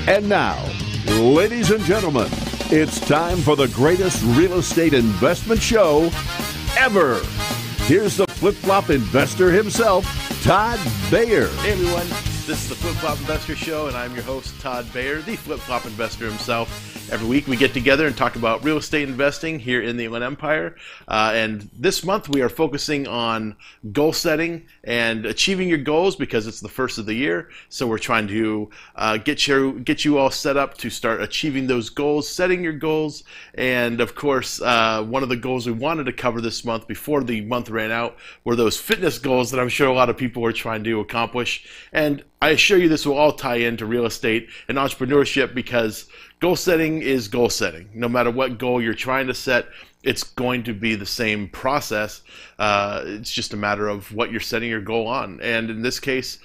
And now, ladies and gentlemen, it's time for the greatest real estate investment show ever. Here's the flip-flop investor himself, Todd Bayer. Hey everyone, this is the Flip-Flop Investor Show, and I'm your host, Todd Bayer, the Flip-Flop Investor himself. Every week we get together and talk about real estate investing here in the Inland Empire. And this month we are focusing on goal setting and achieving your goals because it's the first of the year. So we're trying to get you all set up to start achieving those goals, setting your goals. And of course, one of the goals we wanted to cover this month before the month ran out were those fitness goals that I'm sure a lot of people are trying to accomplish. And I assure you this will all tie into real estate and entrepreneurship because goal setting is goal setting. No matter what goal you're trying to set, it's going to be the same process. It's just a matter of what you're setting your goal on. And in this case,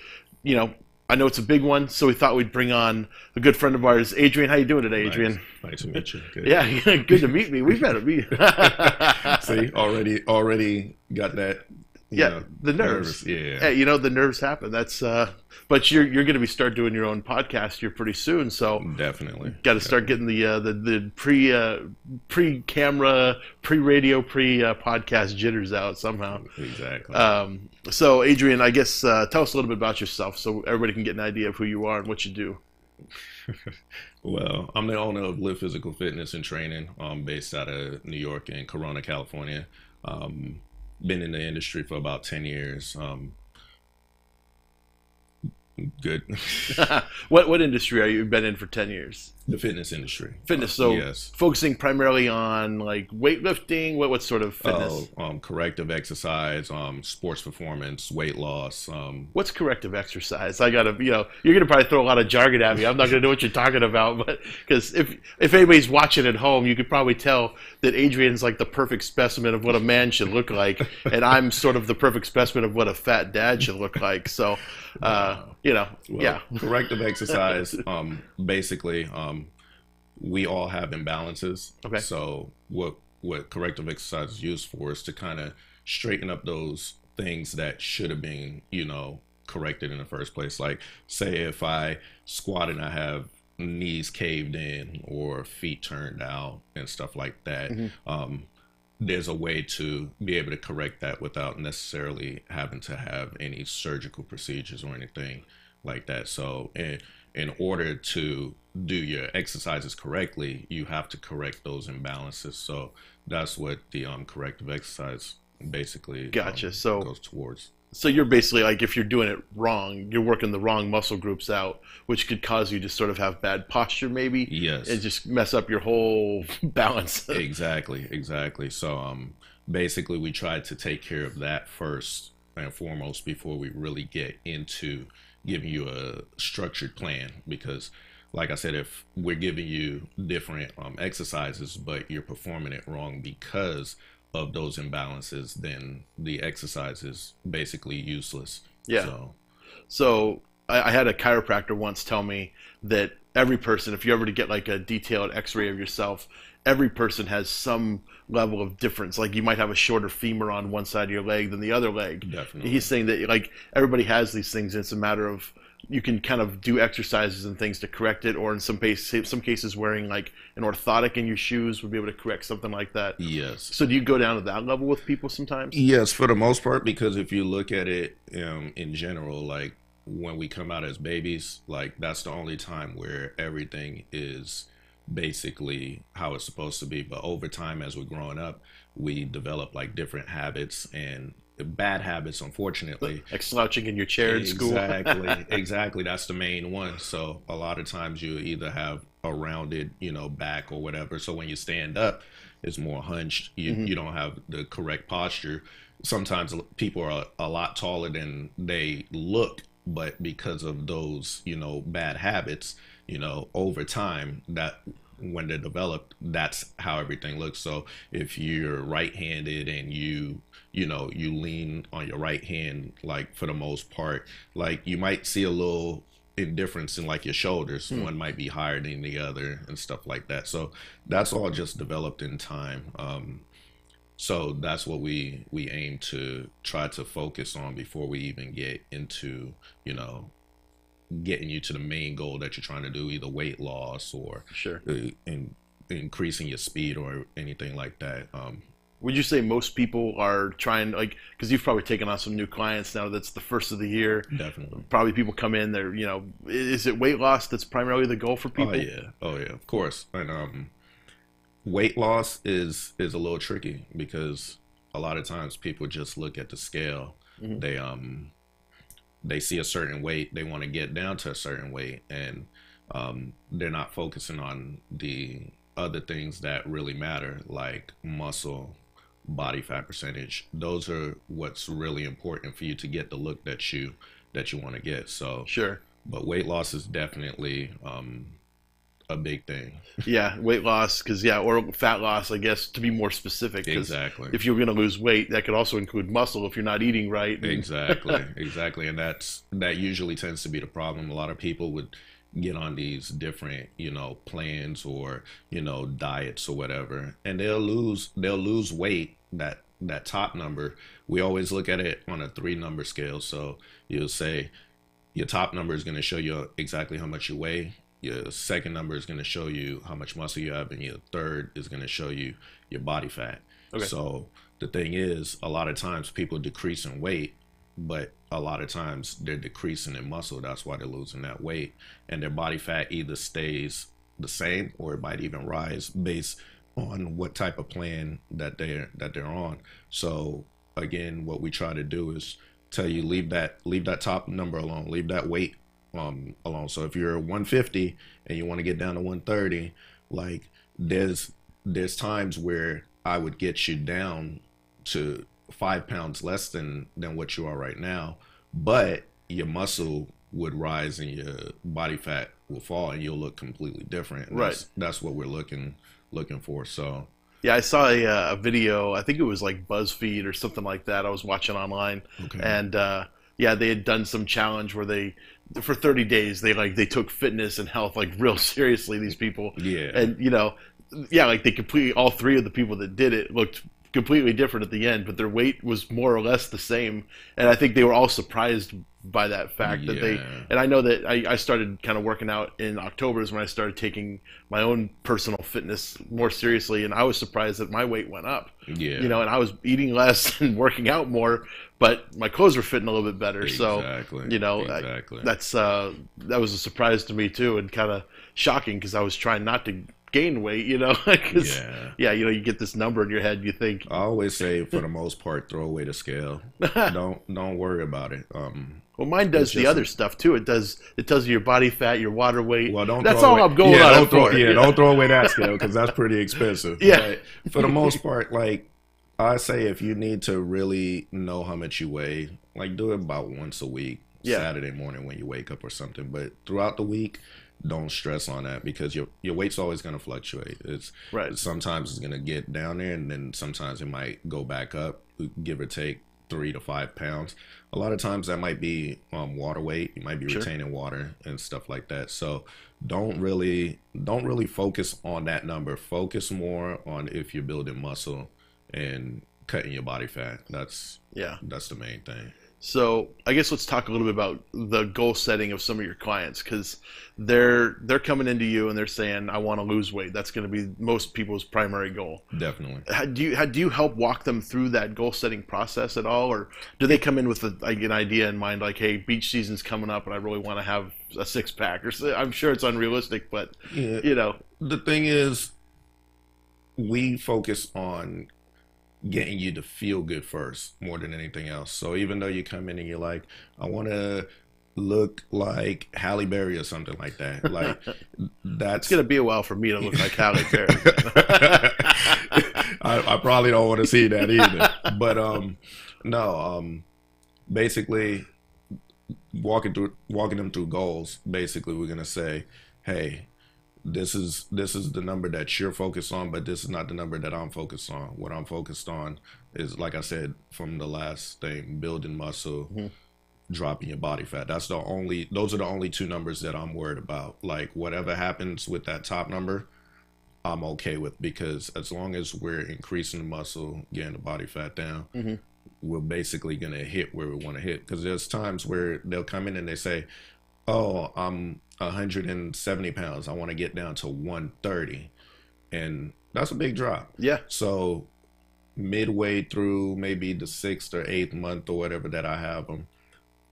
you know, I know it's a big one, so we thought we'd bring on a good friend of ours, Adrian. How you doing today, Adrian? Nice to meet you. Good. Yeah, good to meet me. We've had a meet. See, already got that. Yeah, the nerves. Yeah. Hey, you know, the nerves happen. That's but you're going to be start doing your own podcast here pretty soon. So definitely got to start getting the pre-camera, pre-radio, pre-podcast jitters out somehow. Exactly. So Adrian, I guess tell us a little bit about yourself so everybody can get an idea of who you are and what you do. Well, I'm the owner of Live Physical Fitness and Training. I'm based out of New York and Corona, California. Been in the industry for about 10 years. Good. What industry are you been in for 10 years? The fitness industry. Fitness, so yes. Focusing primarily on like weightlifting, what sort of fitness? Corrective exercise, sports performance, weight loss. What's corrective exercise? I gotta, you're gonna probably throw a lot of jargon at me. I'm not gonna know what you're talking about, but because if anybody's watching at home, you could probably tell that Adrian's like the perfect specimen of what a man should look like, and I'm sort of the perfect specimen of what a fat dad should look like. So, yeah. Corrective exercise, basically, we all have imbalances. Okay. So what corrective exercise is used for is to kind of straighten up those things that should have been, corrected in the first place. Like, say if I squat and I have knees caved in or feet turned out and stuff like that. Mm-hmm. There's a way to be able to correct that without necessarily having to have any surgical procedures or anything like that. So in order to do your exercises correctly, you have to correct those imbalances. So that's what the corrective exercise basically goes towards. So you're basically like, if you're doing it wrong, you're working the wrong muscle groups out, which could cause you to sort of have bad posture maybe. Yes. And just mess up your whole balance. Exactly. So basically we try to take care of that first and foremost before we really get into giving you a structured plan. Because like I said, if we're giving you different exercises, but you're performing it wrong because of those imbalances, then the exercise is basically useless. Yeah. So I had a chiropractor once tell me that every person, if you ever to get like a detailed x-ray of yourself, every person has some level of difference. Like you might have a shorter femur on one side of your leg than the other leg. Definitely. He's saying that like everybody has these things. And it's a matter of, you can kind of do exercises and things to correct it, or in some cases wearing like an orthotic in your shoes would be able to correct something like that. Yes. So do you go down to that level with people sometimes? Yes, for the most part, because if you look at it in general, like when we come out as babies, like that's the only time where everything is basically how it's supposed to be. But over time, as we're growing up, we develop like different habits and bad habits, unfortunately. Like slouching in your chair in school. Exactly. That's the main one. So a lot of times you either have a rounded, back or whatever. So when you stand up, it's more hunched. You don't have the correct posture. Sometimes people are a lot taller than they look, but because of those, bad habits, over time, that when they're developed, that's how everything looks. So if you're right-handed and you lean on your right hand, like for the most part, like you might see a little indifference in like your shoulders. One might be higher than the other and stuff like that. So that's all just developed in time. So that's what we aim to try to focus on before we even get into, getting you to the main goal that you're trying to do, either weight loss or Sure. increasing your speed or anything like that. Would you say most people are trying, like, because you've probably taken on some new clients now that's the first of the year. Definitely. Probably people come in, they're, is it weight loss that's primarily the goal for people? Oh yeah, of course. And weight loss is a little tricky because a lot of times people just look at the scale. They see a certain weight, they want to get down to a certain weight, and they're not focusing on the other things that really matter, like muscle, body fat percentage. Those are what's really important for you to get the look that you want to get. So Sure. but weight loss is definitely a big thing. Yeah, weight loss, or fat loss, I guess, to be more specific. Exactly. If you're going to lose weight, that could also include muscle if you're not eating right. Exactly. And that usually tends to be the problem. A lot of people would get on these different, plans or, diets or whatever, and they'll lose weight. That top number, we always look at it on a 3-number scale. So you'll say your top number is going to show you exactly how much you weigh. Your second number is going to show you how much muscle you have, and your third is going to show you your body fat. Okay. So the thing is, a lot of times people decrease in weight, but a lot of times they're decreasing in muscle. That's why they're losing that weight, and their body fat either stays the same or it might even rise based on what type of plan that they're on. So again, what we try to do is tell you, leave that top number alone, leave that weight alone. So if you're 150 and you want to get down to 130, like there's times where I would get you down to 5 pounds less than what you are right now, but your muscle would rise and your body fat will fall and you'll look completely different. And Right. That's what we're looking for. So Yeah, I saw a video, I think it was like BuzzFeed or something like that, I was watching online. Okay. And they had done some challenge where for 30 days, they took fitness and health like real seriously, these people. Yeah. And, like they completely, all 3 of the people that did it looked completely different at the end, but their weight was more or less the same. And I think they were all surprised by that fact that and I know that I started kind of working out in October is when I started taking my own personal fitness more seriously, and I was surprised that my weight went up. Yeah. And I was eating less and working out more, but my clothes were fitting a little bit better. Exactly. So, Exactly. that was a surprise to me too, and kind of shocking because I was trying not to gain weight, because you get this number in your head, you think. I always say, for the most part, throw away the scale. Don't worry about it. Well, mine does the other stuff too. It tells you your body fat, your water weight. Well, that's all I'm going on it for. Don't throw away that scale because that's pretty expensive. Yeah. But for the most part, like I say, if you need to really know how much you weigh, like do it about once a week, Saturday morning when you wake up or something. But throughout the week, don't stress on that because your weight's always going to fluctuate. It's right. Sometimes it's going to get down there, and then sometimes it might go back up, give or take 3 to 5 pounds. A lot of times that might be water weight. You might be retaining water and stuff like that. So don't really focus on that number. Focus more on if you're building muscle and cutting your body fat. That's the main thing. So I guess let's talk a little bit about the goal setting of some of your clients, because they're coming into you and they're saying, I want to lose weight. That's going to be most people's primary goal. Definitely. Do you help walk them through that goal setting process at all, or do they come in with an idea in mind, like, hey, beach season's coming up and I really want to have a 6-pack? Or I'm sure it's unrealistic, but the thing is, we focus on getting you to feel good first more than anything else. So even though you come in and you're like, I want to look like Halle Berry or something like that, like that's it's gonna be a while for me to look like Halle Berry. I probably don't want to see that either. But basically walking them through goals. Basically, we're gonna say, hey, this is the number that you're focused on, but this is not the number that I'm focused on. What I'm focused on is, like I said from the last thing, building muscle, dropping your body fat. Those are the only 2 numbers that I'm worried about. Like whatever happens with that top number, I'm okay with, because as long as we're increasing the muscle, getting the body fat down, we're basically gonna hit where we want to hit. Because there's times where they'll come in and they say, oh, I'm 170 pounds. I want to get down to 130. And that's a big drop. Yeah. So midway through maybe the 6th or 8th month or whatever that I have them,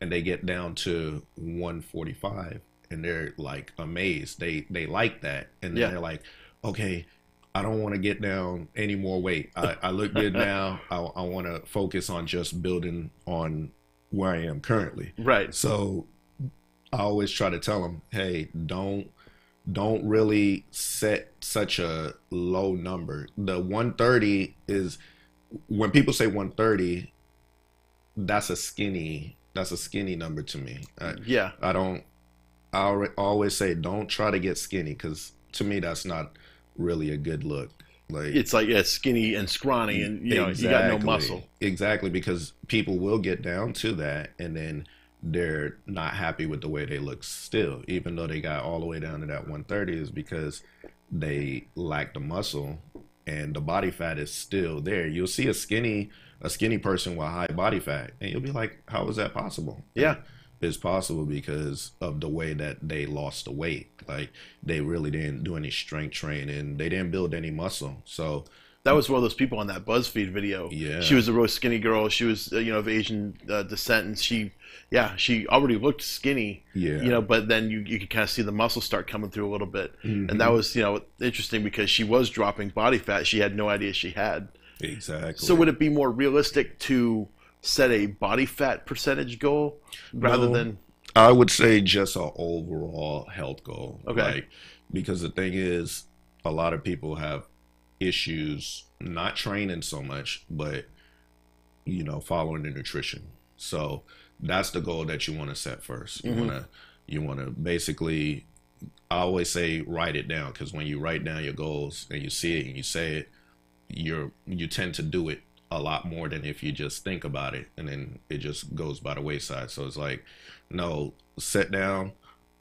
and they get down to 145, and they're like amazed. They like that, and then they're like, okay, I don't want to get down any more weight. I look good now. I want to focus on just building on where I am currently. Right. So I always try to tell them, hey, don't really set such a low number. The 130 is, when people say 130, that's a skinny number to me. I always say, don't try to get skinny, because to me that's not really a good look. Like, it's like, yeah, skinny and scrawny, and you know, you got no muscle. Exactly, because people will get down to that, and then they're not happy with the way they look still, even though they got all the way down to that 130, is because they lack the muscle and the body fat is still there. You'll see a skinny person with high body fat, and you'll be like, how is that possible? Yeah. It's possible because of the way that they lost the weight. Like, they really didn't do any strength training. They didn't build any muscle. So that was one of those people on that BuzzFeed video. Yeah. She was a real skinny girl. She was, you know, of Asian descent, and she already looked skinny. Yeah. You know, but then you could kind of see the muscle start coming through a little bit. Mm-hmm. And that was, you know, interesting, because she was dropping body fat she had no idea she had. Exactly. So would it be more realistic to set a body fat percentage goal rather than? I would say just an overall health goal. Okay. Like, because the thing is, a lot of people have issues not training so much, but, you know, following the nutrition. So that's the goal that you want to set first. You want to basically, I always say, write it down, because when you write down your goals and you see it and you say it, you tend to do it a lot more than if you just think about it, and then it just goes by the wayside. So it's like, no, sit down,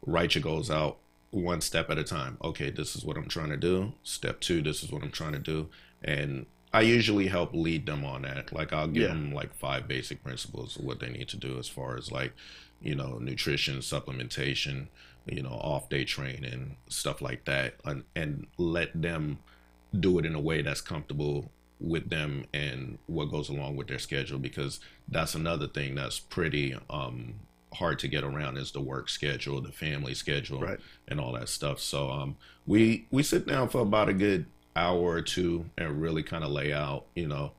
write your goals out one step at a time. Okay, this is what I'm trying to do. Step 2, this is what I'm trying to do. And I usually help lead them on that. Like, I'll give them like 5 basic principles of what they need to do, as far as, like, you know, nutrition, supplementation, you know, off day training, stuff like that, and let them do it in a way that's comfortable with them and what goes along with their schedule, because that's another thing that's pretty hard to get around, is the work schedule, the family schedule, Right. and all that stuff. So we sit down for about a good hour or 2 and really kind of lay out, you know,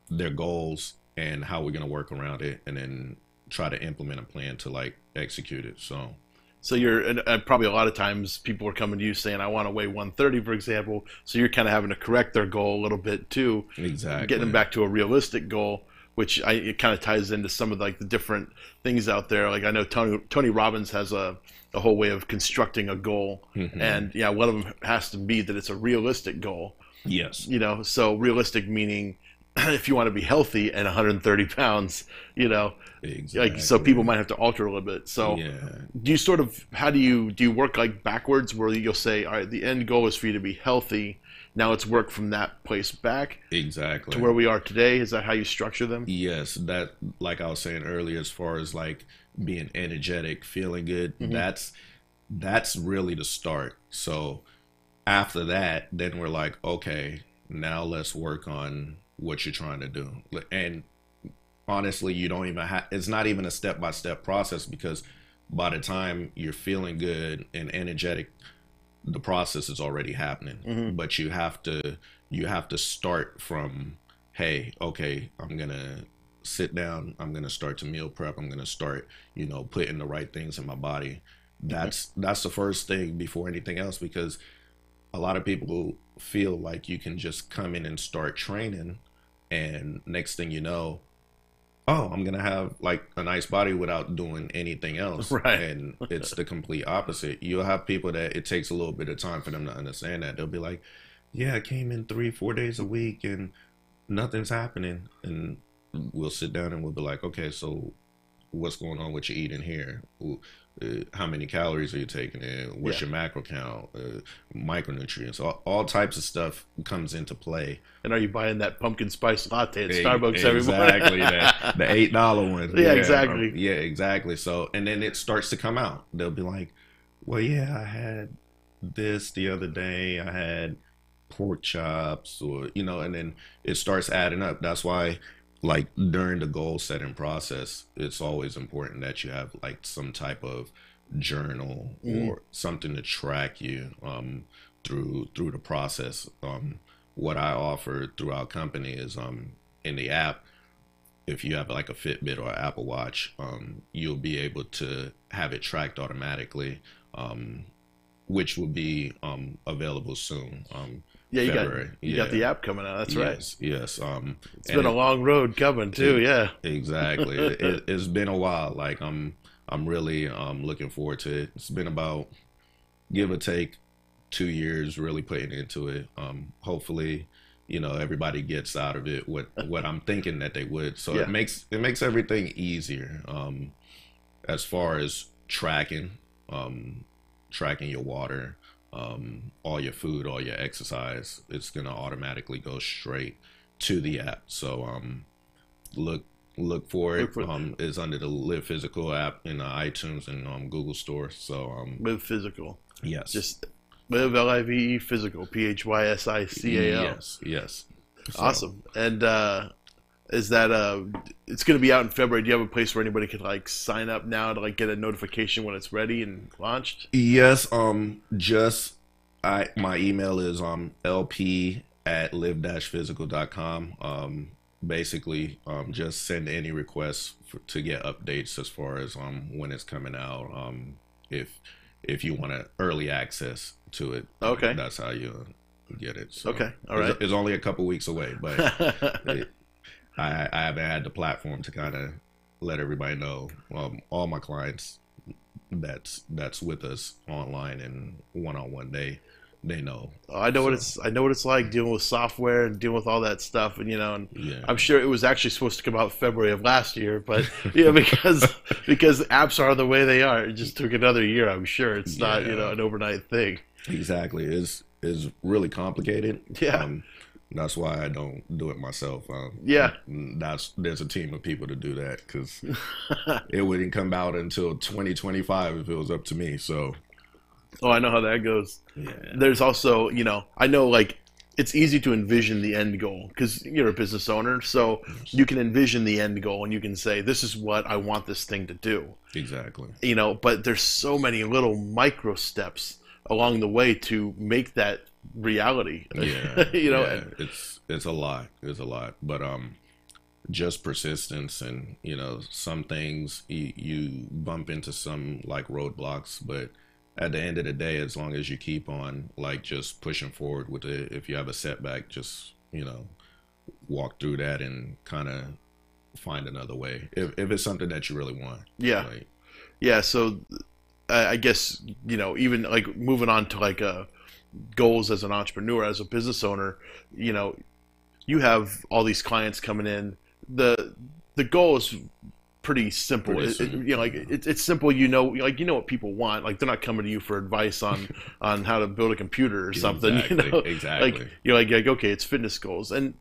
their goals and how we're going to work around it, and then try to implement a plan to, like, execute it. So you're, and probably a lot of times people are coming to you saying, I want to weigh 130, for example. So you're kind of having to correct their goal a little bit too. Exactly. Getting them back to a realistic goal, which it kind of ties into some of, like, the different things out there. Like, I know Tony Robbins has a whole way of constructing a goal. Mm-hmm. And yeah, one of them has to be that it's a realistic goal. Yes. You know, so realistic meaning if you want to be healthy and 130 pounds, you know, exactly. Like, so people might have to alter a little bit. So do you sort of, do you work like backwards, where you'll say, all right, the end goal is for you to be healthy. Now let's work from that place back exactly to where we are today. Is that how you structure them? Yes. That, like I was saying earlier, as far as, like, being energetic, feeling good, that's really the start. So after that, then we're like, okay, now let's work on what you're trying to do. And honestly, you don't even it's not even a step-by-step process, because by the time you're feeling good and energetic, the process is already happening. But you have to start from, hey, okay, I'm gonna sit down, I'm gonna start to meal prep, I'm gonna start, you know, putting the right things in my body. That's the first thing before anything else, because a lot of people feel like you can just come in and start training, and next thing you know, oh, I'm gonna have, like, a nice body without doing anything else. Right. And it's the complete opposite. You'll have people that it takes a little bit of time for them to understand that. They'll be like, yeah, I came in 3-4 days a week and nothing's happening. And we'll sit down and we'll be like, okay, so what's going on with your eating here? how many calories are you taking in? What's your macro count? Micronutrients, all types of stuff comes into play. And are you buying that pumpkin spice latte at Starbucks every morning? Exactly, the $8 one. Yeah, exactly. Yeah, exactly. So, and then it starts to come out. They'll be like, well, yeah, I had this the other day. I had pork chops, or and then it starts adding up. That's why, like, during the goal setting process, it's always important that you have like some type of journal or something to track you through the process. What I offer through our company is in the app, if you have like a Fitbit or Apple Watch, you'll be able to have it tracked automatically, which will be available soon. Yeah, you got the app coming out. That's right. Yes. It's been a long road coming too. Yeah. Exactly. It's been a while. Like I'm really looking forward to it. It's been about, give or take, 2 years really putting into it. Hopefully, everybody gets out of it what I'm thinking that they would. So it makes everything easier. As far as tracking your water, all your food, all your exercise, it's gonna automatically go straight to the app. So look for it. It's under the Live Physical app in the iTunes and Google Store. So Live Physical. Yes. Just Live LIVE Physical, PHYSICAL. Yes. So, awesome. And is that it's going to be out in February? Do you have a place where anybody could like sign up now to like get a notification when it's ready and launched? Yes. My email is lp@live-physical.com. Basically, just send any requests to get updates as far as when it's coming out. If you want early access to it, okay, that's how you get it. So okay, all right. It's only a couple weeks away, but I haven't had the platform to kind of let everybody know. All my clients that's with us online and one-on-one, they know. I know what it's like dealing with software and dealing with all that stuff, and I'm sure it was actually supposed to come out February of last year, but because apps are the way they are, it just took another year. I'm sure it's not an overnight thing. Exactly, it's really complicated. Yeah. That's why I don't do it myself. There's a team of people to do that, because it wouldn't come out until 2025 if it was up to me. So. Oh, I know how that goes. Yeah. There's also, I know like it's easy to envision the end goal because you're a business owner, so you can envision the end goal and you can say, this is what I want this thing to do. Exactly. But there's so many little micro steps along the way to make that reality. Yeah. It's a lot. It's a lot. But just persistence, and some things you bump into some like roadblocks, but at the end of the day, as long as you keep on like just pushing forward with it, if you have a setback, just walk through that and kind of find another way if it's something that you really want. So I guess even like moving on to like goals as an entrepreneur, as a business owner, you have all these clients coming in. The goal is pretty simple. It's simple. What people want. Like, they're not coming to you for advice on how to build a computer or something. Exactly. Like you're like okay, it's fitness goals, and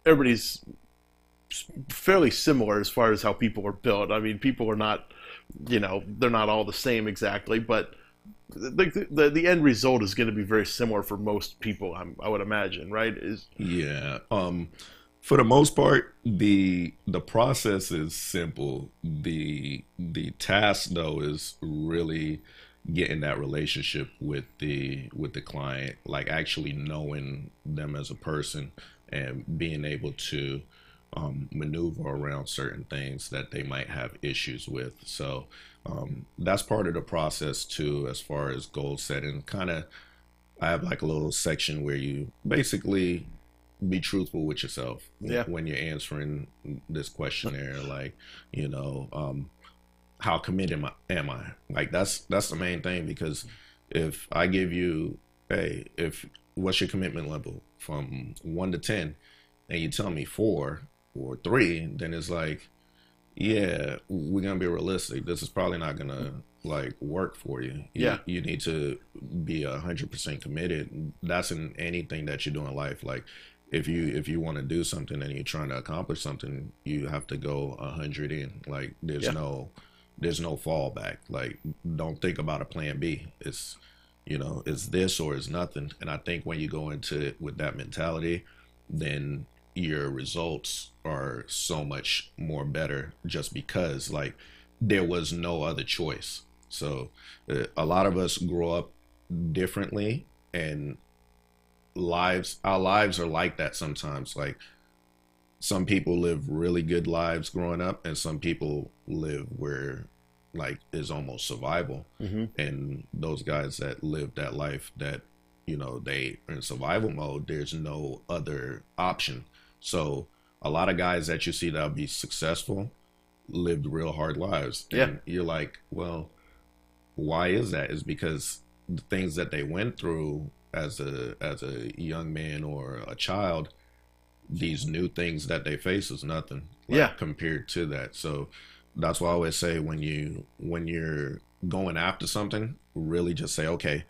everybody's fairly similar as far as how people are built. I mean, people are not, they're not all the same exactly, but the end result is going to be very similar for most people. I would imagine, right? For the most part, the process is simple. The task, though, is really getting that relationship with the client, like actually knowing them as a person and being able to maneuver around certain things that they might have issues with. So that's part of the process too, as far as goal setting. I have like a little section where you basically be truthful with yourself when you're answering this questionnaire. Like, how committed am I? Like, that's the main thing, because if I give you, what's your commitment level from 1 to 10, and you tell me 4 or 3, then it's like, yeah, we're gonna be realistic. This is probably not gonna like work for you. Yeah. You need to be 100% committed. That's in anything that you do in life. Like if you want to do something and you're trying to accomplish something, you have to go 100 in. Like there's no fallback. Like don't think about a plan B. It's it's this or it's nothing. And I think when you go into it with that mentality, then your results are so much more better, just because like there was no other choice. So a lot of us grow up differently, and our lives are like that sometimes. Like some people live really good lives growing up, and some people live where like is almost survival. And those guys that live that life that they are in survival mode, there's no other option. So a lot of guys that you see that'll be successful lived real hard lives. And you're like, well, why is that? Is because the things that they went through as a young man or a child, these new things that they face is nothing compared to that. So that's why I always say, when you're going after something, really just say, okay,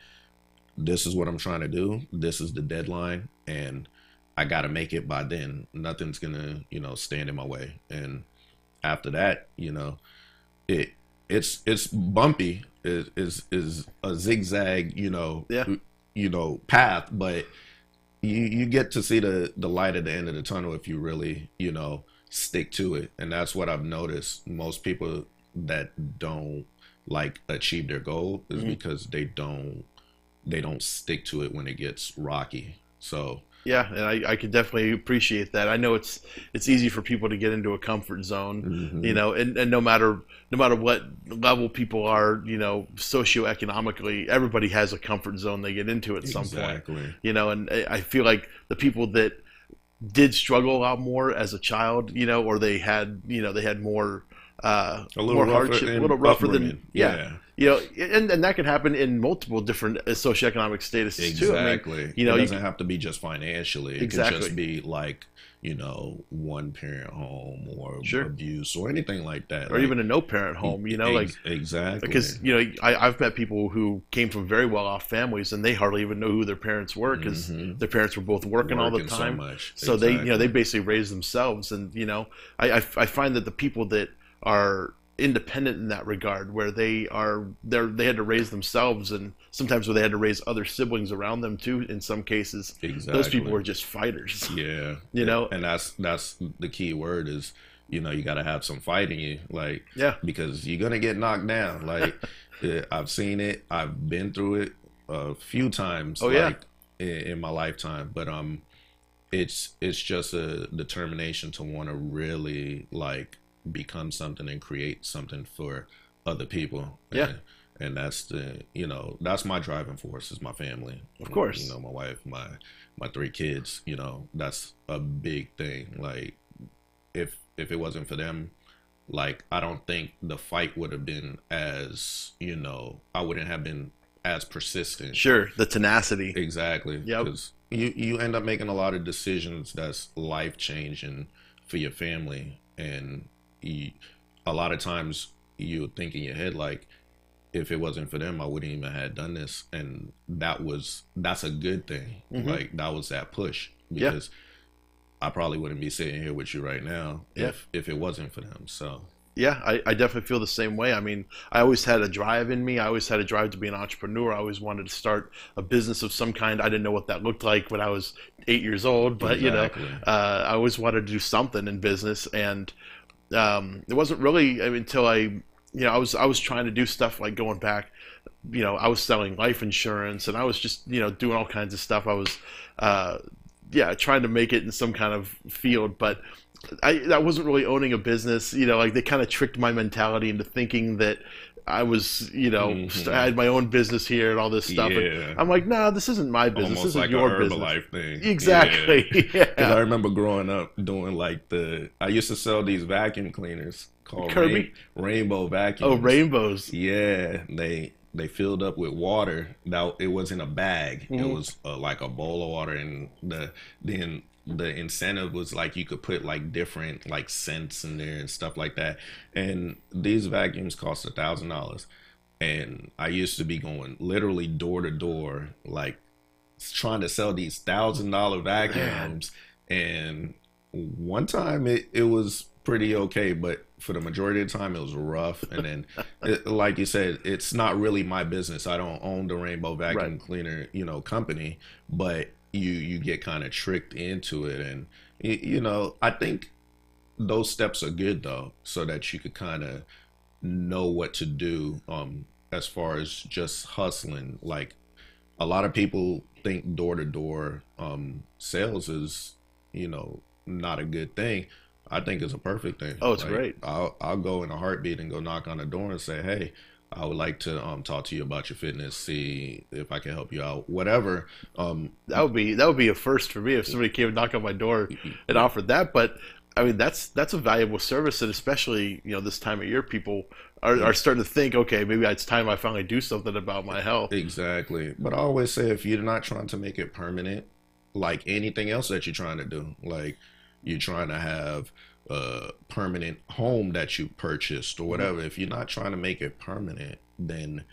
this is what I'm trying to do, this is the deadline, and I got to make it by then. Nothing's gonna stand in my way. And after that, it's bumpy. It is a zigzag, path, but you get to see the light at the end of the tunnel if you really, stick to it. And that's what I've noticed. Most people that don't like achieve their goal is because they don't stick to it when it gets rocky. So yeah, and I could definitely appreciate that. I know it's easy for people to get into a comfort zone, and no matter what level people are, socioeconomically, everybody has a comfort zone they get into at some point. And I feel like the people that did struggle a lot more as a child, or they had more a little more hardship, a little rougher than and that could happen in multiple different socioeconomic statuses too. Exactly. It doesn't have to be just financially. It can just be like one parent home or abuse or anything like that, or even a no parent home. Exactly, because I've met people who came from very well off families and they hardly even know who their parents were, because their parents were both working all the time. So they they basically raised themselves. And I find that the people that are independent in that regard, where they had to raise themselves, and sometimes where they had to raise other siblings around them too in some cases. Those people were just fighters. And that's the key word is you got to have some fight in you, like because you're gonna get knocked down. Like I've seen it, I've been through it a few times in my lifetime, but it's just a determination to want to really like become something and create something for other people. And that's that's my driving force, is my family. Of course. My wife, my 3 kids, that's a big thing. Like if it wasn't for them, like I don't think the fight would have been as, I wouldn't have been as persistent. Sure, the tenacity. Exactly. Because you end up making a lot of decisions that's life changing for your family, and a lot of times you think in your head like, if it wasn't for them, I wouldn't even have done this. And that's a good thing. Like that was that push, because I probably wouldn't be sitting here with you right now if it wasn't for them. So I definitely feel the same way. I mean, I always had a drive in me. I always had a drive to be an entrepreneur. I always wanted to start a business of some kind. I didn't know what that looked like when I was 8 years old, but I always wanted to do something in business. And it wasn't really until I was trying to do stuff like going back, I was selling life insurance, and I was just, doing all kinds of stuff. I was, trying to make it in some kind of field, but I wasn't really owning a business. Like they kind of tricked my mentality into thinking that I was, I had my own business here and all this stuff. And I'm like, nah, this isn't my business. Almost this like is your an business. Herbalife thing. Exactly. Because I remember growing up doing like I used to sell these vacuum cleaners called Kirby? Rainbow vacuums. Oh, rainbows. Yeah, they filled up with water. Now it was in a bag. It was like a bowl of water, and then the incentive was like you could put like different like scents in there and stuff like that. And these vacuums cost $1,000. And I used to be going literally door to door, like trying to sell these $1,000 vacuums. And one time it was pretty okay, but for the majority of the time it was rough. And then like you said, it's not really my business. I don't own the Rainbow Vacuum Cleaner, company, but you get kind of tricked into it. And I think those steps are good though, so that you could kind of know what to do as far as just hustling. Like a lot of people think door to door sales is not a good thing. I think it's a perfect thing. Oh, it's great. I'll go in a heartbeat and go knock on the door and say, hey, I would like to talk to you about your fitness, see if I can help you out, whatever. That would be a first for me if somebody came and knocked on my door and offered that. But I mean, that's a valuable service, and especially this time of year, people are starting to think, okay, maybe it's time I finally do something about my health. Exactly. But I always say, if you're not trying to make it permanent, like anything else that you're trying to do, like you're trying to have a permanent home that you purchased or whatever, if you're not trying to make it permanent, then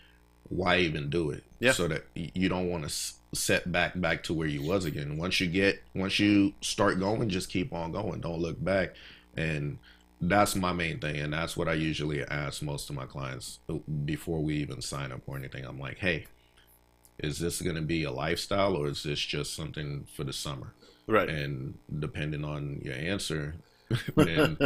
why even do it? Yeah. So that you don't want to set back to where you was again. Once you start going, just keep on going. Don't look back. And that's my main thing. And that's what I usually ask most of my clients before we even sign up or anything. I'm like, hey, is this going to be a lifestyle, or is this just something for the summer? Right. And depending on your answer, then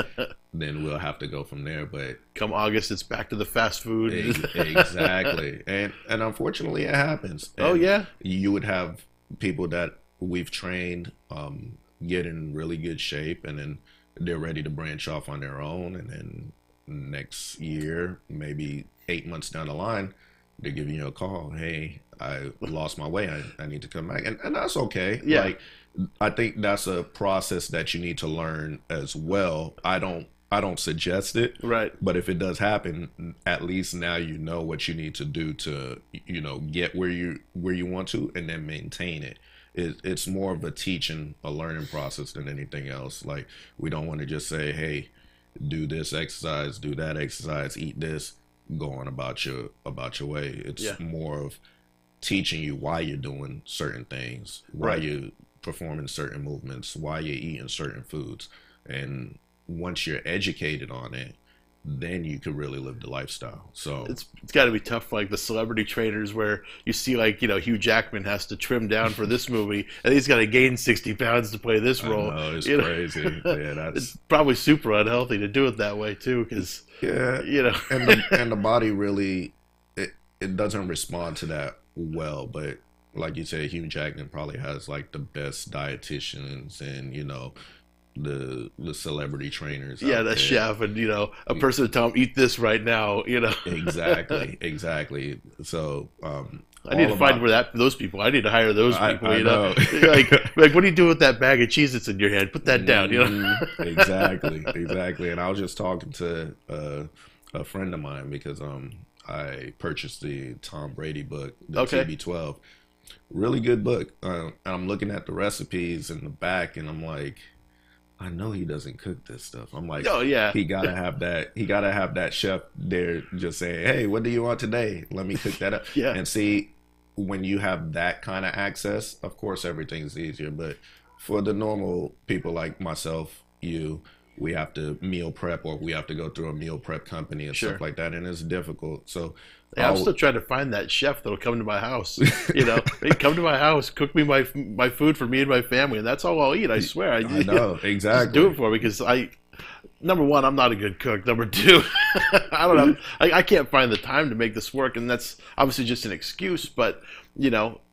we'll have to go from there. But come August, it's back to the fast food. Exactly. And unfortunately it happens. And oh yeah. You would have people that we've trained get in really good shape, and then they're ready to branch off on their own, and then next year, maybe 8 months down the line, they're giving you a call. Hey, I lost my way. I need to come back. And that's okay. Yeah. Like, I think that's a process that you need to learn as well. I don't suggest it. Right. But if it does happen, at least now you know what you need to do to, get where you want to, and then maintain it. It's more of a learning process than anything else. Like, we don't want to just say, hey, do this exercise, do that exercise, eat this, go on about your way. It's more of teaching you why you're doing certain things, why you're performing certain movements, why you're eating certain foods. And once you're educated on it, then you could really live the lifestyle. So it's got to be tough, like the celebrity trainers, where you see, like, Hugh Jackman has to trim down for this movie, and he's got to gain 60 pounds to play this role. I know, it's crazy. Yeah, it's probably super unhealthy to do it that way too, because and the body really it doesn't respond to that well. But like you said, Hugh Jackman probably has like the best dietitians and the celebrity trainers. Yeah, the chef, and a person to tell him, eat this right now. Exactly. So I need to find those people. I need to hire those people. I know. like what do you do with that bag of cheese that's in your hand? Put that down. Exactly. And I was just talking to a friend of mine, because I purchased the Tom Brady book, the TB12. Really good book. And I'm looking at the recipes in the back, and I'm like, I know he doesn't cook this stuff. I'm like, oh yeah, he gotta have that. He gotta have that chef there just saying, hey, what do you want today? Let me cook that up. Yeah. And see, when you have that kind of access, of course everything's easier. But for the normal people like myself, we have to meal prep, or we have to go through a meal prep company and stuff like that, and it's difficult. So I'm still trying to find that chef that'll come to my house. Hey, come to my house, cook me my food for me and my family, and that's all I'll eat. I swear. I know, exactly. Just do it for me, because number one, I'm not a good cook. Number two, I don't know. I can't find the time to make this work, and that's obviously just an excuse. But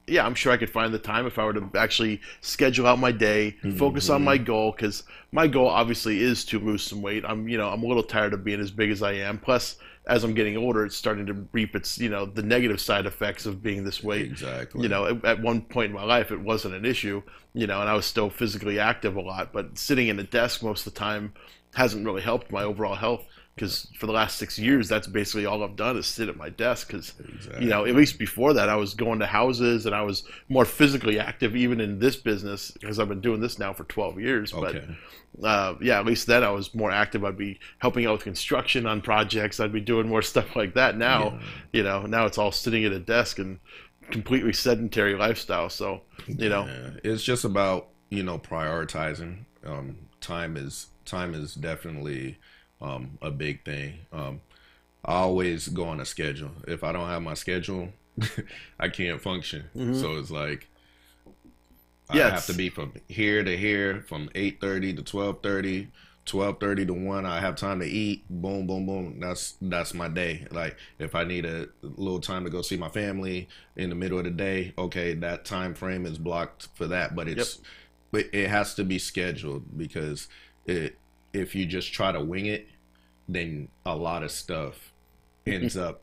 yeah, I'm sure I could find the time if I were to actually schedule out my day, focus on my goal, because my goal obviously is to lose some weight. I'm a little tired of being as big as I am. Plus, as I'm getting older, it's starting to reap its, the negative side effects of being this weight. Exactly. At one point in my life, it wasn't an issue, and I was still physically active a lot, but sitting in a desk most of the time hasn't really helped my overall health. because for the last 6 years, that's basically all I've done is sit at my desk. Because Exactly. at least before that, I was going to houses and I was more physically active, even in this business, because I've been doing this now for 12 years. Okay. But yeah, at least then I was more active. I'd be helping out with construction on projects. I'd be doing more stuff like that. Now, now it's all sitting at a desk and completely sedentary lifestyle. So, Yeah. It's just about, prioritizing. Time is definitely a big thing. I always go on a schedule. If I don't have my schedule, I can't function. So it's like I have to be from here to here, from 8:30 to 12:30, 12:30 to 1. I have time to eat. Boom, boom, boom. That's my day. Like if I need a little time to go see my family in the middle of the day, okay, that time frame is blocked for that. But it has to be scheduled, because if you just try to wing it, then a lot of stuff ends up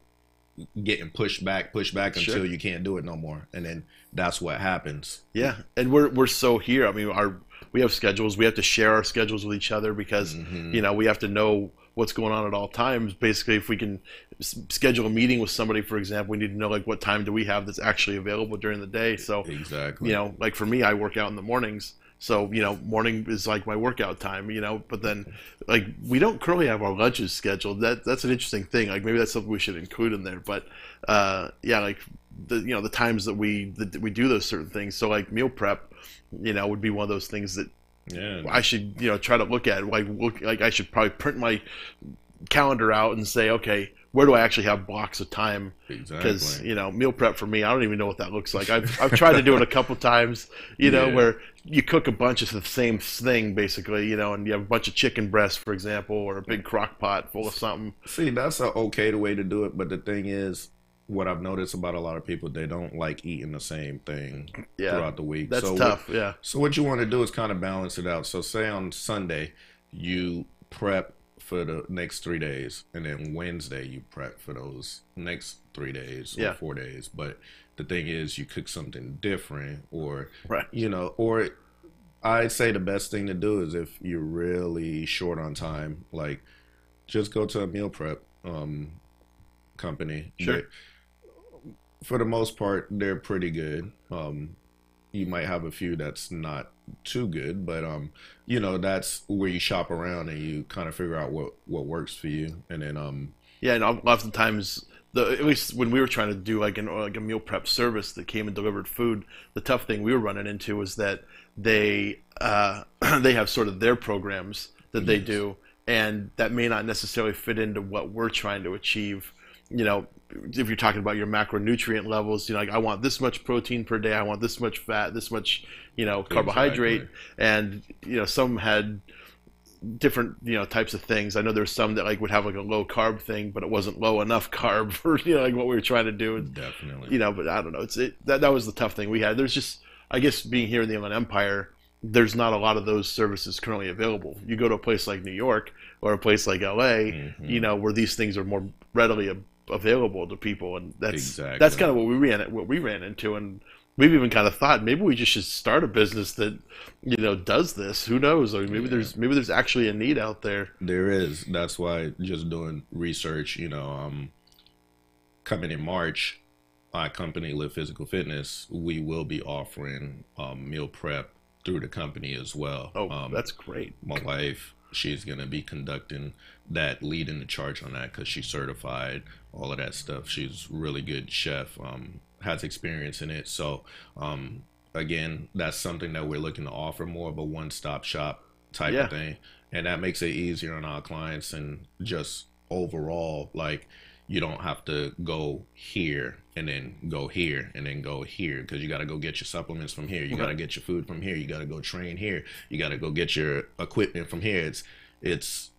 getting pushed back until you can't do it no more, and then that's what happens. Yeah, and we're so here. I mean, we have schedules. We have to share our schedules with each other because we have to know what's going on at all times. Basically, if we can schedule a meeting with somebody, for example, we need to know like what time do we have that's actually available during the day. So exactly, like for me, I work out in the mornings. So, morning is like my workout time, but then like we don't currently have our lunches scheduled. That's an interesting thing. Like maybe that's something we should include in there. But like the times that we do those certain things. So like meal prep, would be one of those things that I should, try to look at. Like I should probably print my calendar out and say, okay, where do I actually have blocks of time? Because meal prep for me, I don't even know what that looks like. I've tried to do it a couple times, where you cook a bunch of the same thing basically, and you have a bunch of chicken breasts, for example, or a big crock pot full of something. See, that's an okay way to do it, but the thing is, what I've noticed about a lot of people, they don't like eating the same thing throughout the week. That's tough. So what you want to do is kind of balance it out. So say on Sunday you prep for the next 3 days, and then Wednesday you prep for those next 3 days or 4 days. But the thing is, you cook something different, or or I'd say the best thing to do is, if you're really short on time, like just go to a meal prep company. Sure. For the most part, they're pretty good. You might have a few that's not too good, but that's where you shop around and you kind of figure out what works for you, and then and oftentimes, at least when we were trying to do like a meal prep service that came and delivered food, the tough thing we were running into was that they have sort of their programs that they do, and that may not necessarily fit into what we're trying to achieve. If you're talking about your macronutrient levels, like I want this much protein per day, I want this much fat, this much, carbohydrate, and some had different types of things. I know there's some that like would have like a low carb thing, but it wasn't low enough carb for like what we were trying to do. Definitely. But I don't know. That was the tough thing we had. There's just, I guess, being here in the Inland Empire, there's not a lot of those services currently available. You go to a place like New York or a place like LA, where these things are more readily available to people, and that's kind of what we ran into, and we've even kind of thought maybe we just should start a business that does this. Who knows? I mean, maybe there's actually a need out there. There is. That's why just doing research. Coming in March, my company, Live Physical Fitness, we will be offering meal prep through the company as well. Oh, that's great. My wife, she's going to be conducting that, leading the charge on that, because she's certified, all of that stuff. She's really good chef, has experience in it. So, again, that's something that we're looking to offer, more of a one-stop shop type of thing. And that makes it easier on our clients, and just overall, like, you don't have to go here and then go here and then go here, because you got to go get your supplements from here. You got to get your food from here. You got to go train here. You got to go get your equipment from here. It's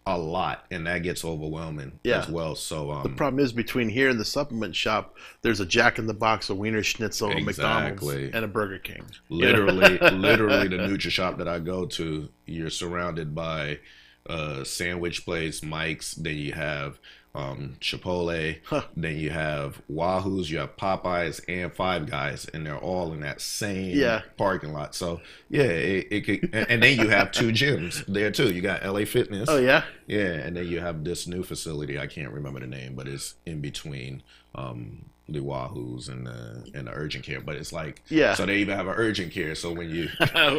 a lot, and that gets overwhelming as well. So the problem is, between here and the supplement shop, there's a Jack in the Box, a Wiener Schnitzel, a McDonald's, and a Burger King. Literally, the Nutri shop that I go to, you're surrounded by sandwich place, Mike's. Then you have Chipotle, then you have Wahoo's, you have Popeyes, and Five Guys, and they're all in that same parking lot. So yeah, it could, and then you have two gyms there too. You got LA Fitness. Oh yeah, yeah, and then you have this new facility. I can't remember the name, but it's in between the Wahoo's and the urgent care. But it's like, so they even have an urgent care. So when you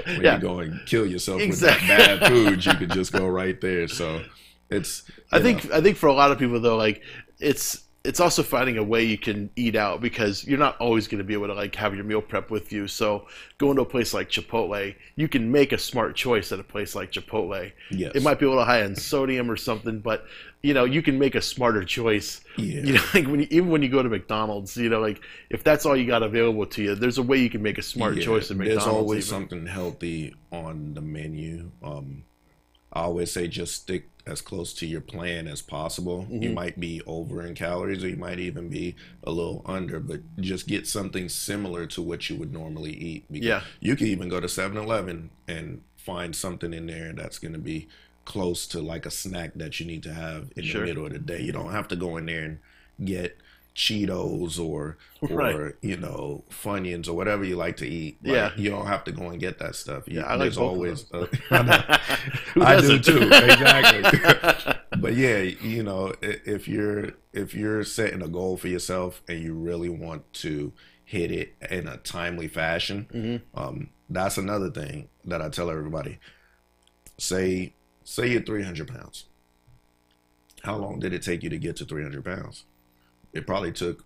you go and kill yourself with that bad food, you could just go right there. So it's I think for a lot of people though, like it's also finding a way you can eat out, because you're not always going to be able to like have your meal prep with you. So going to a place like Chipotle, you can make a smart choice at a place like Chipotle. Yes. It might be a little high in sodium or something, but you know, you can make a smarter choice. Yeah. You know, like even when you go to McDonald's, you know, like if that's all you got available to you, there's a way you can make a smart choice at McDonald's. There's always something healthy on the menu. I always say just stick as close to your plan as possible. You might be over in calories, or you might even be a little under, but just get something similar to what you would normally eat. Because you can even go to 7-Eleven and find something in there that's going to be close to like a snack that you need to have in the middle of the day. You don't have to go in there and get Cheetos or you know, Funyuns or whatever you like to eat. Like, you don't have to go and get that stuff. I like both always of those. I do too, exactly. But yeah, you know, if you're setting a goal for yourself and you really want to hit it in a timely fashion, that's another thing that I tell everybody. Say you're 300 pounds. How long did it take you to get to 300 pounds? It probably took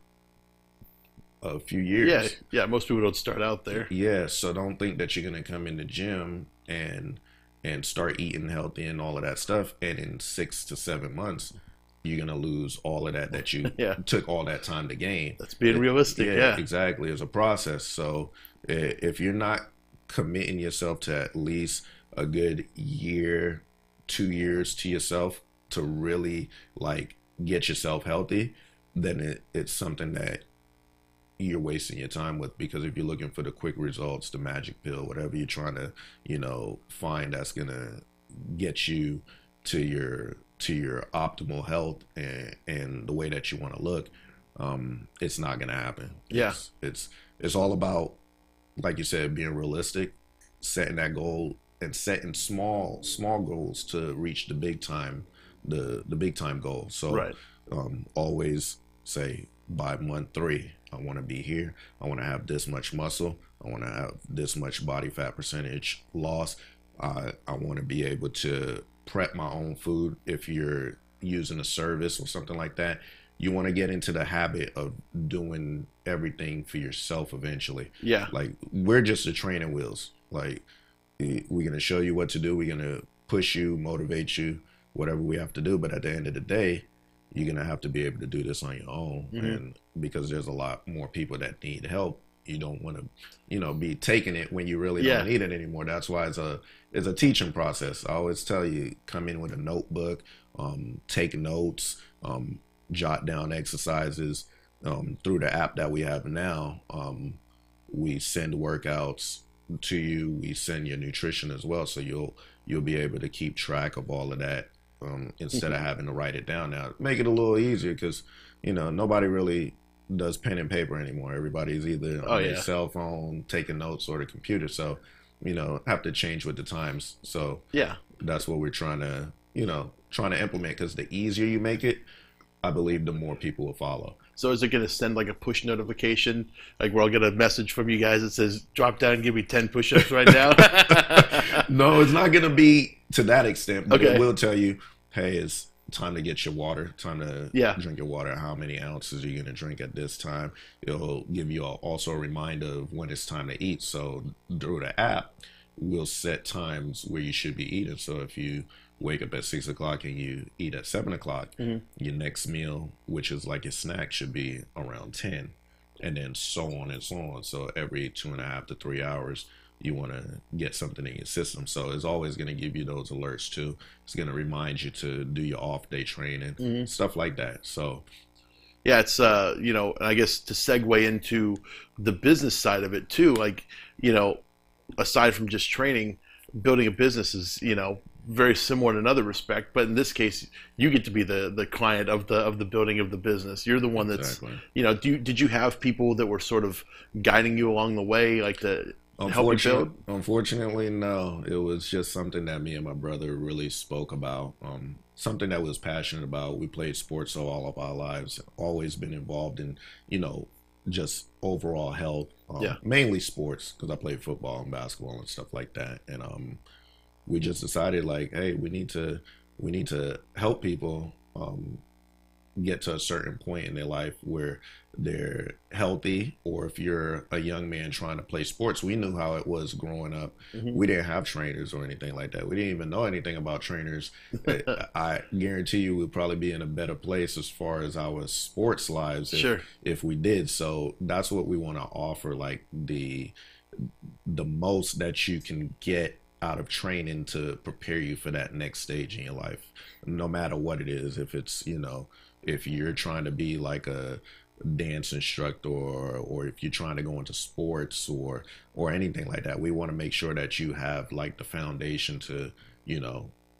a few years. Yeah. Most people don't start out there. Yeah, so don't think that you're gonna come in the gym and start eating healthy and all of that stuff, and in 6 to 7 months you're gonna lose all of that you took all that time to gain. That's being realistic. Yeah, exactly. It's a process. So if you're not committing yourself to at least a good year, 2 years to yourself to really like get yourself healthy, then it's something that you're wasting your time with. Because if you're looking for the quick results, the magic pill, whatever you're trying to, you know, find that's gonna get you to your optimal health and the way that you want to look, it's not gonna happen. It's all about, like you said, being realistic, setting that goal, and setting small goals to reach the big time goal. So always say by month 3, I want to be here. I want to have this much muscle. I want to have this much body fat percentage loss. I want to be able to prep my own food. If you're using a service or something like that, you want to get into the habit of doing everything for yourself eventually. Yeah. Like, we're just the training wheels. Like, we're going to show you what to do. We're going to push you, motivate you, whatever we have to do. But at the end of the day, you're going to have to be able to do this on your own. And because there's a lot more people that need help, you don't want to, you know, be taking it when you really don't need it anymore. That's why it's a teaching process. I always tell you, come in with a notebook, take notes, jot down exercises. Through the app that we have now, we send workouts to you. We send your nutrition as well, so you'll be able to keep track of all of that instead of having to write it down. Now, make it a little easier, because you know, nobody really does pen and paper anymore. Everybody's either on their cell phone taking notes or the computer. So, you know, have to change with the times. So that's what we're trying to implement, because the easier you make it, I believe the more people will follow. So is it going to send like a push notification, like where I'll get a message from you guys that says, drop down and give me 10 push-ups right now? No, it's not going to be to that extent, but it will tell you, hey, it's time to get your water, time to drink your water. How many ounces are you going to drink at this time? It'll give you also a reminder of when it's time to eat. So through the app, we'll set times where you should be eating. So if you wake up at 6 o'clock and you eat at 7 o'clock, your next meal, which is like your snack, should be around 10, and then so on and so on. So every 2.5 to 3 hours, you want to get something in your system. So it's always going to give you those alerts too. It's going to remind you to do your off day training, stuff like that. So yeah, it's you know, I guess to segue into the business side of it too, like, you know, aside from just training, building a business is, you know, very similar in another respect, but in this case, you get to be the client of the building of the business. You're the one that's, Exactly. Did you have people that were sort of guiding you along the way, like to help you build? Unfortunately, no. It was just something that me and my brother really spoke about. Something that we was passionate about. We played sports all of our lives. Always been involved in, just overall health. Mainly sports, because I played football and basketball and stuff like that. And we just decided, like, hey, we need to help people get to a certain point in their life where they're healthy, or if you're a young man trying to play sports. We knew how it was growing up. We didn't have trainers or anything like that. We didn't even know anything about trainers. I guarantee you we'd probably be in a better place as far as our sports lives if we did. So that's what we want to offer, like the most that you can get out of training to prepare you for that next stage in your life, no matter what it is. If it's, if you're trying to be like a dance instructor, or if you're trying to go into sports or anything like that, we want to make sure that you have like the foundation to,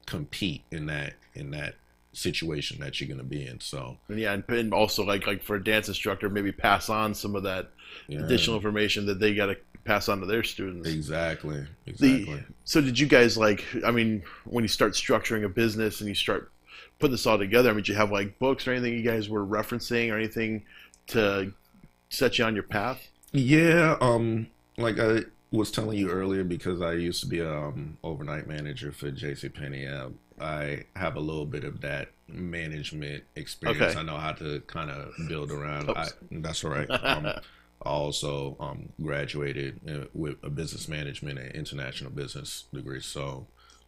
compete in that situation that you're going to be in. So and also like for a dance instructor, maybe pass on some of that additional information that they got to pass on to their students. Exactly. So did you guys, when you start structuring a business and you start putting this all together, did you have like books or anything you guys were referencing or anything to set you on your path? Yeah, like I was telling you earlier, because I used to be a overnight manager for JCPenney. I have a little bit of that management experience. Okay. I know how to kind of build around. That's all right. I also graduated with a business management and international business degree. So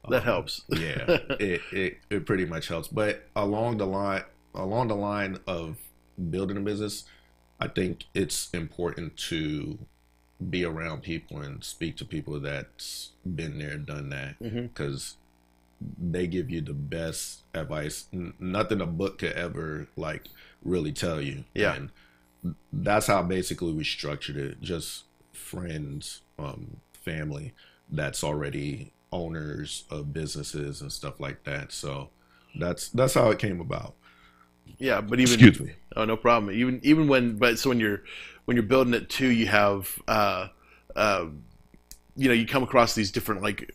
that helps. Yeah, it pretty much helps. But along the line of building a business, I think it's important to be around people and speak to people that's been there, done that, because they give you the best advice. Nothing a book could ever like really tell you. Yeah. And that's how basically we structured it. Just friends, family that's already owners of businesses and stuff like that. So that's how it came about. Yeah, but even Excuse me. Oh, no problem. Even when you're building it too, you have you come across these different like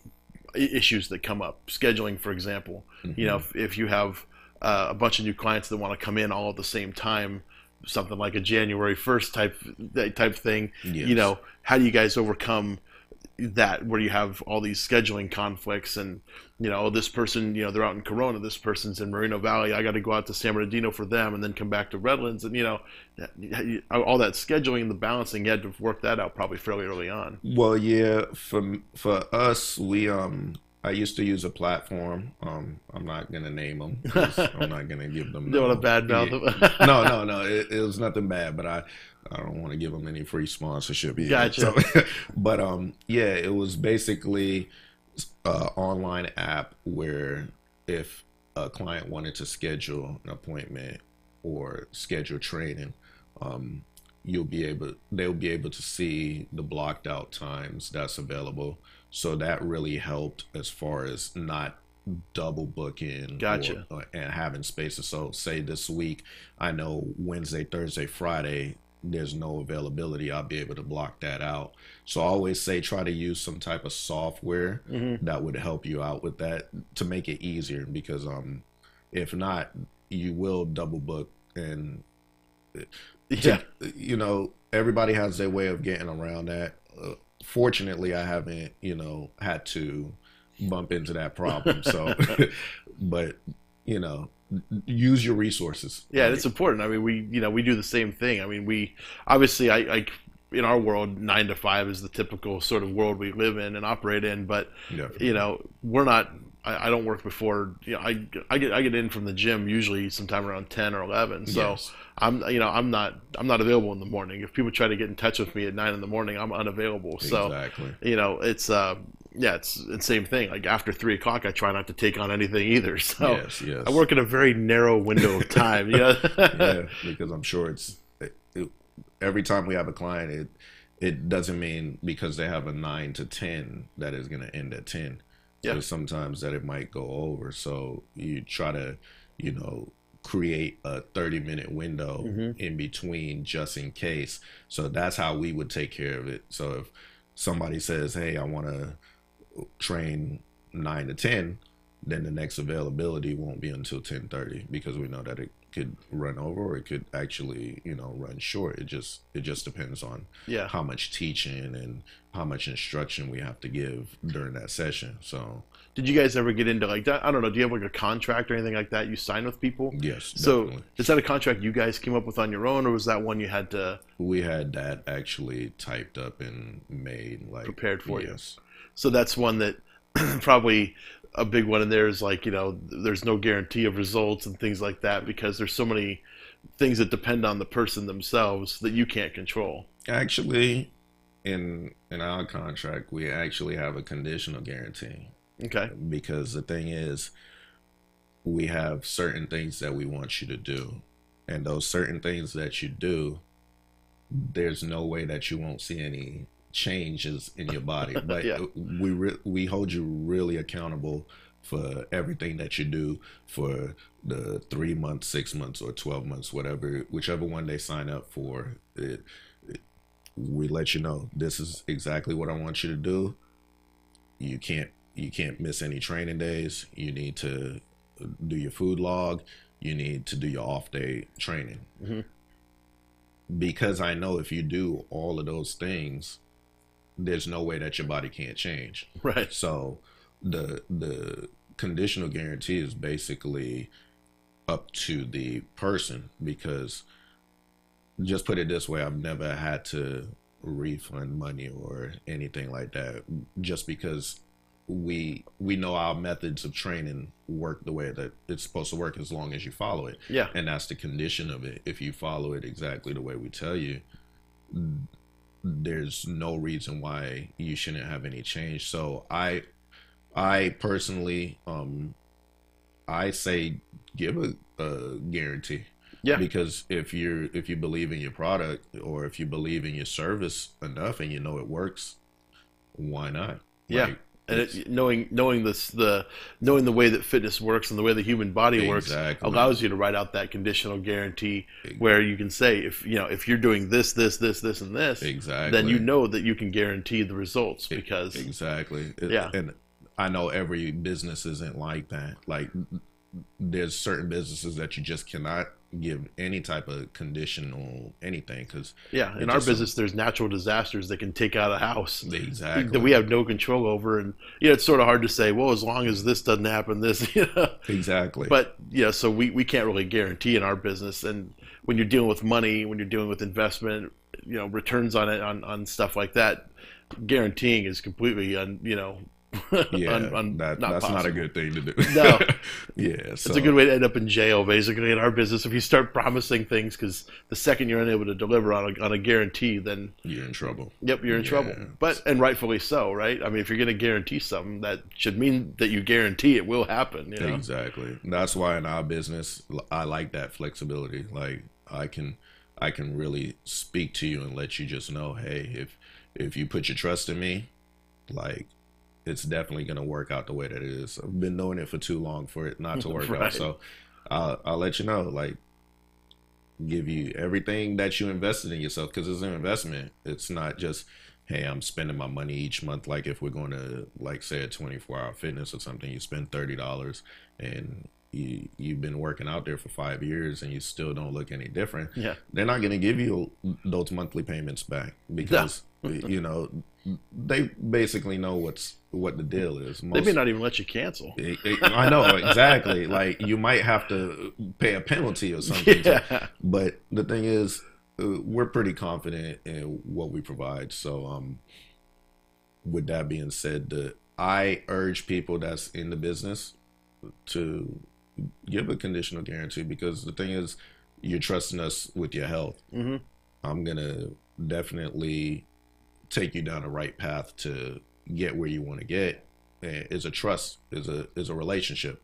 issues that come up. Scheduling, for example. If you have a bunch of new clients that want to come in all at the same time, something like a January 1st type thing. Yes. How do you guys overcome that, where you have all these scheduling conflicts and this person, they're out in Corona, this person's in Moreno Valley, I got to go out to San Bernardino for them and then come back to Redlands, and all that scheduling and the balancing, you had to work that out probably fairly early on. Well, yeah, for us, we I used to use a platform. I'm not gonna name them. I'm not gonna give them. Don't want to badmouth them. No. It was nothing bad, but I don't want to give them any free sponsorship either. Gotcha. So, but yeah, it was basically an online app where if a client wanted to schedule an appointment or schedule training, they'll be able to see the blocked out times that's available. So that really helped as far as not double booking. Gotcha. And having spaces. So say this week, I know Wednesday, Thursday, Friday, there's no availability. I'll be able to block that out. So I always say try to use some type of software that would help you out with that to make it easier, because if not, you will double book. And everybody has their way of getting around that. Fortunately, I haven't, had to bump into that problem. So, but, use your resources. Yeah, it's important. We do the same thing. We obviously, I in our world, 9 to 5 is the typical sort of world we live in and operate in. But we're not. I don't work before. I get in from the gym usually sometime around 10 or 11. So yes. I'm not available in the morning. If people try to get in touch with me at 9 in the morning, I'm unavailable. Exactly. So it's the same thing. Like after 3 o'clock, I try not to take on anything either. So yes. I work in a very narrow window of time. Yeah, because I'm sure every time we have a client, it doesn't mean because they have a 9 to 10 that is going to end at 10. Yeah. There's sometimes that it might go over. So you try to, you know, create a 30-minute window in between just in case. So that's how we would take care of it. So if somebody says, hey, I want to train 9 to 10, then the next availability won't be until 10:30 because we know that it could run over or it could actually, you know, run short. It just depends on Yeah. how much teaching and how much instruction we have to give during that session. So Did you guys ever get into like that? I don't know. Do you have like a contract or anything like that you sign with people? yes, So definitely. is that a contract you guys came up with on your own, or was that one you had to We had that actually typed up and made, like, prepared for you? yes. So that's one that probably a big one in there is like, you know, there's no guarantee of results and things like that because there's so many things that depend on the person themselves that you can't control. Actually, in our contract, we actually have a conditional guarantee Okay. because the thing is, we have certain things that we want you to do, and those certain things that you do, there's no way that you won't see any changes in your body. But Yeah. we hold you really accountable for everything that you do for the 3 months, 6 months, or 12 months, whichever one they sign up for. We let you know this is exactly what I want you to do. You can't miss any training days. You need to do your food log. You need to do your off day training. Because I know if you do all of those things, there's no way that your body can't change. Right. So the conditional guarantee is basically up to the person, because just put it this way, I've never had to refund money or anything like that, just because we know our methods of training work the way that it's supposed to work as long as you follow it. Yeah. And that's the condition of it. If you follow it exactly the way we tell you, there's no reason why you shouldn't have any change. So I personally, I say give a guarantee. Yeah. Because if you believe in your product, or if you believe in your service enough and you know it works, why not? Yeah. Like, And knowing the way that fitness works and the way the human body works Exactly. allows you to write out that conditional guarantee where you can say, if you're doing this, and this, Exactly. then you know that you can guarantee the results because Exactly. Yeah. And I know every business isn't like that. Like, there's certain businesses that you just cannot give any type of conditional anything, because yeah, in our business there's natural disasters that can take out a house Exactly. that we have no control over, and it's sort of hard to say, well, as long as this doesn't happen, this Exactly. But so we can't really guarantee in our business. And when you're dealing with money, when you're dealing with investment, returns on it, on stuff like that, guaranteeing is completely yeah, not that's possible. not a good thing to do. No. Yeah, so It's a good way to end up in jail, basically, in our business. If you start promising things, because the second you're unable to deliver on a guarantee, then you're in trouble. yep, you're in trouble. And rightfully so, right? I mean, if you're going to guarantee something, that should mean that you guarantee it will happen. Exactly. That's why in our business, I like that flexibility. Like, I can really speak to you and let you just know, hey, if you put your trust in me, like, it's definitely going to work out the way that it is. I've been doing it for too long for it not to work Right. out. So I'll let you know, like, give you everything that you invested in yourself, because it's an investment. It's not just, hey, I'm spending my money each month. Like, if we're going to, like, say a 24-hour fitness or something, you spend $30 and you've been working out there for 5 years and you still don't look any different. Yeah. They're not going to give you those monthly payments back, because they basically know what the deal is. They may not even let you cancel. I know, exactly. Like, you might have to pay a penalty or something. Yeah. But the thing is, we're pretty confident in what we provide. So, with that being said, I urge people that's in the business to give a conditional guarantee, because the thing is, you're trusting us with your health. Mm-hmm. I'm gonna definitely take you down the right path to get where you want to get. Is a trust, is a relationship.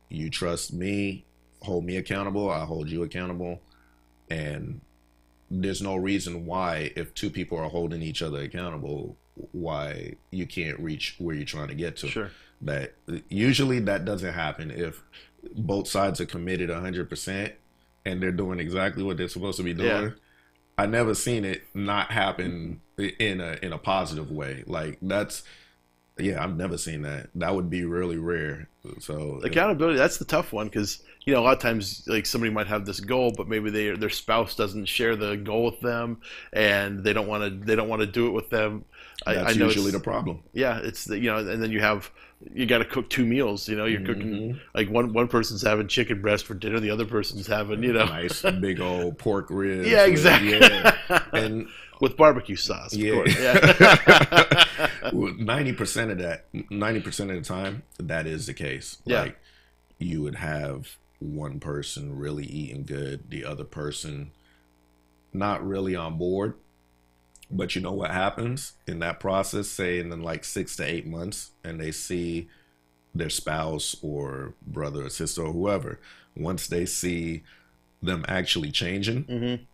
You trust me, hold me accountable, I hold you accountable, and there's no reason why, if two people are holding each other accountable, why you can't reach where you're trying to get to. Sure. That usually that doesn't happen if both sides are committed 100% and they're doing exactly what they're supposed to be doing. Yeah. I never seen it not happen in a positive way. Like that's, yeah, I've never seen that. That would be really rare. So accountability, that's the tough one, because a lot of times, like, somebody might have this goal, but maybe their spouse doesn't share the goal with them, and they don't want to do it with them. That's I know usually the problem. Yeah, it's the, and then you got to cook 2 meals. You're cooking, like, one person's having chicken breast for dinner, the other person's having nice big old pork ribs. Yeah, exactly. And with barbecue sauce. Of course. Yeah. 90% of the time, that is the case. Yeah. Like, you would have one person really eating good, the other person not really on board. But you know what happens in that process, say in like 6 to 8 months, and they see their spouse or brother or sister or whoever, once they see them actually changing,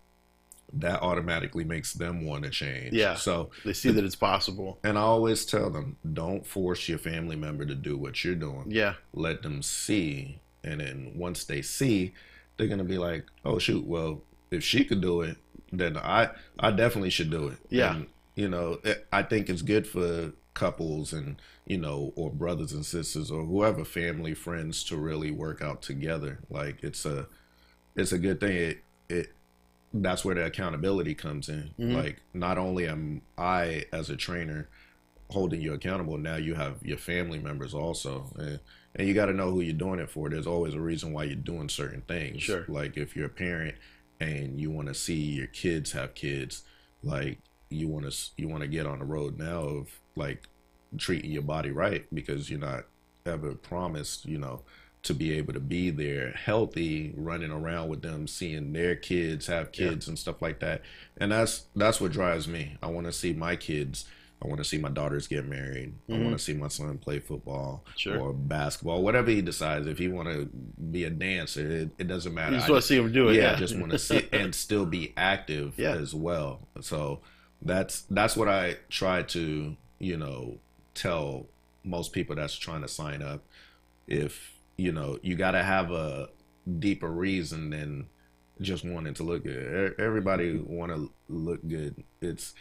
that automatically makes them want to change. Yeah. So they see that it's possible. And I always tell them, don't force your family member to do what you're doing. Yeah. Let them see. And then once they see, they're going to be like, oh, shoot, well, if she could do it, then I definitely should do it. Yeah. And, I think it's good for couples and, or brothers and sisters or whoever, family, friends, to really work out together. Like, it's a good thing. That's where the accountability comes in. Like, not only am I as a trainer holding you accountable, now you have your family members also, and you got to know who you're doing it for. There's always a reason why you're doing certain things. Sure. Like, if you're a parent and you want to see your kids have kids, like, you want to get on the road now of, like, treating your body right, because you're not ever promised, to be able to be there healthy, running around with them, seeing their kids have kids and stuff like that. And that's what drives me. I want to see my kids. I want to see my daughters get married. I want to see my son play football or basketball, whatever he decides. If he want to be a dancer, it doesn't matter. You just want to see him do it. Yeah, I just want to sit and still be active as well. So that's what I try to, tell most people that's trying to sign up. If you got to have a deeper reason than just wanting to look good. Everybody want to look good. It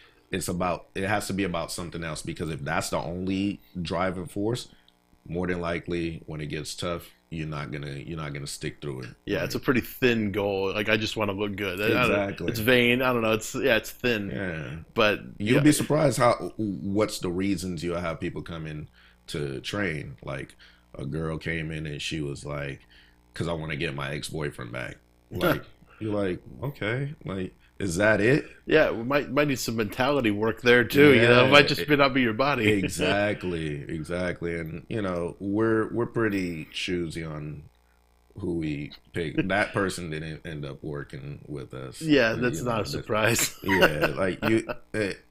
has to be about something else, because if that's the only driving force, more than likely when it gets tough, you're not gonna stick through it. Yeah, it's a pretty thin goal. Like, I just want to look good. Exactly. It's vain. I don't know. It's thin. Yeah. But you'll be surprised what's the reasons you'll have people come in to train. Like, a girl came in and she was like, because I want to get my ex-boyfriend back. Like, you're like, okay, like, is that it? Yeah, we might need some mentality work there too. Yeah, It might just not be your body. Exactly. And we're pretty choosy on who we pick. That person didn't end up working with us. Yeah, that's not a surprise. Yeah, like, you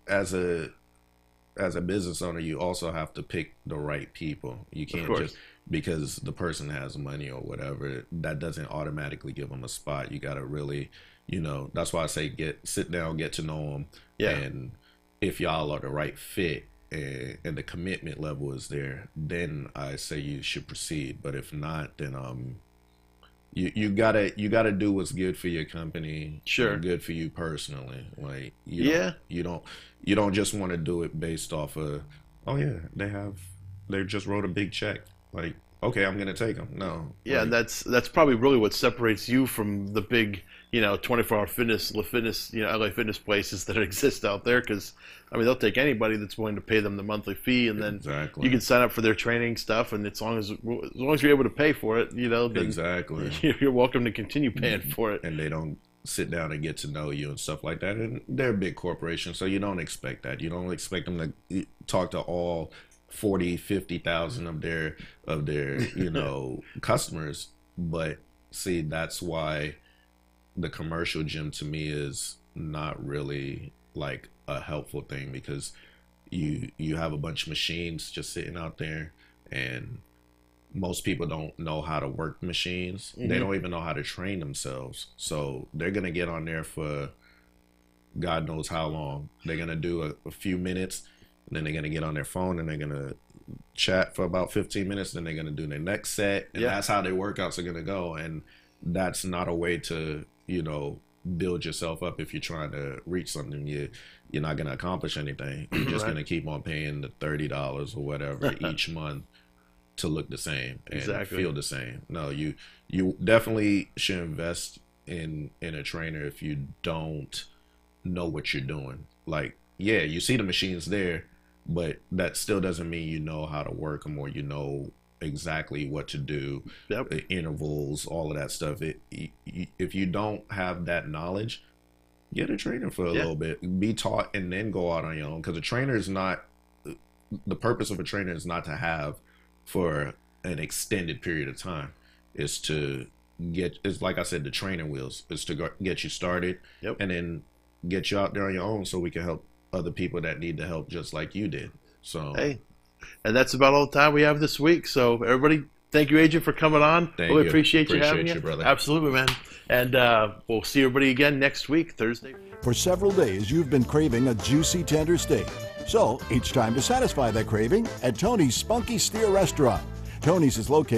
as a business owner, you also have to pick the right people. You can't just, because the person has money or whatever, that doesn't automatically give them a spot. You got to really, that's why I say sit down, get to know them. Yeah. And if y'all are the right fit and the commitment level is there, then I say you should proceed. But if not, then you gotta do what's good for your company. Sure. Good for you personally. Like, you don't just want to do it based off of, oh yeah, they just wrote a big check. Like, okay, I'm gonna take them. No. Yeah, like, that's probably really what separates you from the big 24-hour fitness, LA fitness places that exist out there. Because they'll take anybody that's willing to pay them the monthly fee, and then you can sign up for their training stuff, and as long as you're able to pay for it, then exactly, you're welcome to continue paying for it. And they don't sit down and get to know you and stuff like that. And they're a big corporation, so you don't expect that. You don't expect them to talk to all 40,000-50,000 of their customers. But see, that's why the commercial gym to me is not really like a helpful thing, because you have a bunch of machines just sitting out there, and most people don't know how to work machines. They don't even know how to train themselves, so they're gonna get on there for God knows how long. They're gonna do a few minutes, and then they're gonna get on their phone and they're gonna chat for about 15 minutes, then they're gonna do their next set, and that's how their workouts are gonna go. And that's not a way to, you know, build yourself up. If you're trying to reach something, you're not gonna accomplish anything. You're just gonna keep on paying the $30 or whatever each month to look the same and feel the same. No, you definitely should invest in a trainer if you don't know what you're doing. Like, yeah, you see the machines there, but that still doesn't mean you know how to work them, or you know exactly what to do, the intervals, all of that stuff. If you don't have that knowledge, get a trainer for a little bit, be taught, and then go out on your own. Because a trainer is not, the purpose of a trainer is not to have for an extended period of time. It's to it's like I said, the training wheels. It's to get you started, and then get you out there on your own, so we can help other people that need the help just like you did. So hey, and that's about all the time we have this week. So everybody, thank you, Agent, for coming on. Really appreciate you having you, brother. Absolutely, man. And we'll see everybody again next week, Thursday. For several days, you've been craving a juicy, tender steak. So it's time to satisfy that craving at Tony's Spunky Steer Restaurant. Tony's is located